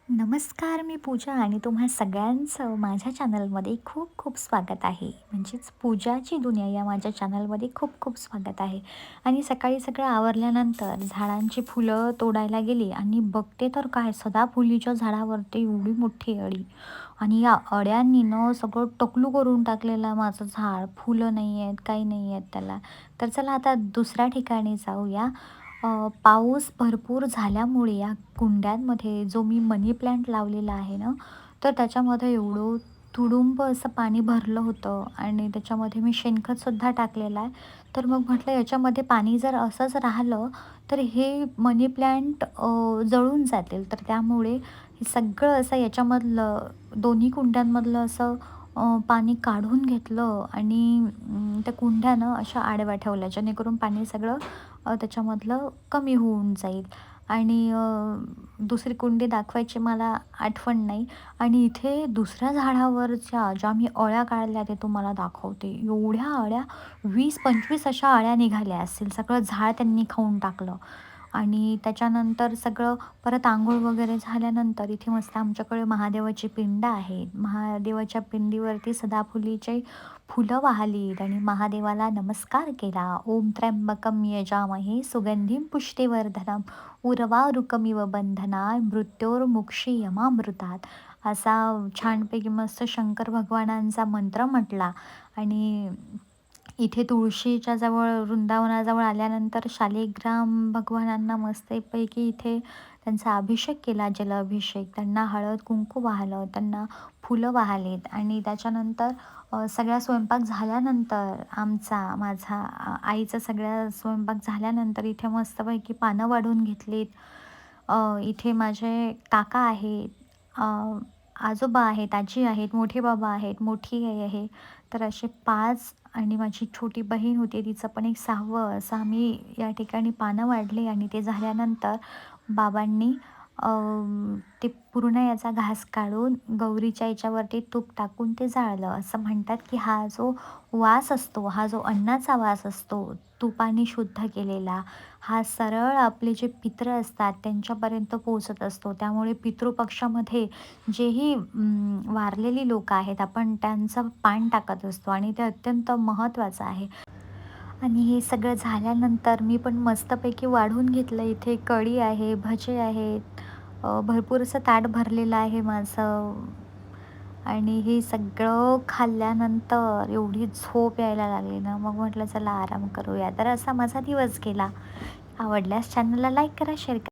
नमस्कार, मी पूजा आणि तुम्हा सगळ्यांचं माझ्या चॅनलमध्ये खूप खूप स्वागत आहे. म्हणजेच पूजाची दुनिया या माझ्या चॅनलमध्ये खूप खूप स्वागत आहे. आणि सकाळी सगळं आवरल्यानंतर झाडांची फुलं तोडायला गेली आणि बघते तर काय सदाफुलीच्या झाडावरती एवढी मोठी अळी आणि या अळ्यांनी न सगळं टकलू करून टाकलेलं आहे माझं झाड. फुलं नाही आहेत, काही नाही आहेत त्याला. तर चला आता दुसऱ्या ठिकाणी जाऊया. पाऊस भरपूर झाल्यामुळे या कुंड्यांमध्ये जो मी मनी प्लांट लावलेला आहे ना, तर त्याच्यामध्ये एवढं तुडुंब असं पाणी भरलं होतं आणि त्याच्यामध्ये मी शेणखतसुद्धा टाकलेलं आहे. तर मग म्हटलं याच्यामध्ये पाणी जर असंच राहिलं, तर हे मनी प्लांट जळून जातील. तर त्यामुळे हे सगळं असं याच्यामधलं दोन्ही कुंड्यांमधलं असं पाणी काढून घेतलं आणि त्या कुंड्या अशा आडव्या ठेवल्या, जेणेकरून पाणी सगळं त्याच्यामधलं कमी होऊन जाईल. आणि दुसरी कुंडी दाखवायची मला आठवण नाही. आणि इथे दुसऱ्या झाडावरच्या ज्या मी अळ्या काढल्या ते तुम्हाला दाखवते. एवढ्या अळ्या 20-25 अशा अळ्या निघाल्या असतील. सगळं झाड त्यांनी खाऊन टाकलं. आणि त्याच्यानंतर सगळं परत अंघोळ वगैरे झाल्यानंतर इथे मस्त आमच्याकडे महादेवाची पिंड आहे. महादेवाच्या पिंडीवरती सदाफुलीचे फुलं वाहलीत आणि महादेवाला नमस्कार केला. ओम त्र्यंबकं यजामहे सुगंधिं पुष्टिवर्धनम् उर्वारुकमिव बंधनाय मृत्योर्मुक्षीयमामृतात्. असा छानपैकी मस्त शंकर भगवानांचा मंत्र म्हटला. आणि इथे तुळशीच्या जवळ वृंदावनाजवळ आल्यानंतर शालिग्राम भगवानांना मस्तपैकी इथे त्यांचा अभिषेक केला, जलाभिषेक. त्यांना हळद-कुंकू वाहिलं, त्यांना फुलं वाहिलीत आणि त्याच्यानंतर सगळा स्वयंपाक झाल्यानंतर माझा आईचा सगळा स्वयंपाक झाल्यानंतर इथे मस्तपैकी पानं वाढून घेतलीत. इथे माझे काका आहेत, आजोबा आहेत, आजी आहेत, मोठे बाबा आहेत, मोठी आई आहे. तर असे 5 आणि माझी छोटी बहीण होती, तिचं पण एक 6वं असं आम्ही या ठिकाणी पानं वाढली. आणि ते झाल्यानंतर बाबांनी अ, ते पूर्ण याचा घास काढून गौरीच्या याच्यावरती तूप टाकून ते जाळलं. असं म्हणतात, की हा जो वास असतो, हा जो अन्नाचा वास असतो, तुपाने शुद्ध केलेला, हा सरळ आपले जे पितृ असतात त्यांच्यापर्यंत पोहोचत असतो. त्यामुळे पितृपक्षामध्ये जेही वारलेली लोकं आहेत, आपण त्यांचं पान टाकत असतो आणि ते अत्यंत महत्त्वाचं आहे. आणि हे सगळं झाल्यानंतर मी पण मस्तपैकी वाढून घेतलं. इथे कढी आहे, भजे आहेत, भरपूर असं ताट भरलेलं आहे माझं. आणि हे सगळं खाल्ल्यानंतर एवढी झोप यायला लागली ना, मग म्हटलं चला आराम करूया. तर असा माझा दिवस गेला. आवडल्यास चॅनलला लाईक करा, शेअर करा.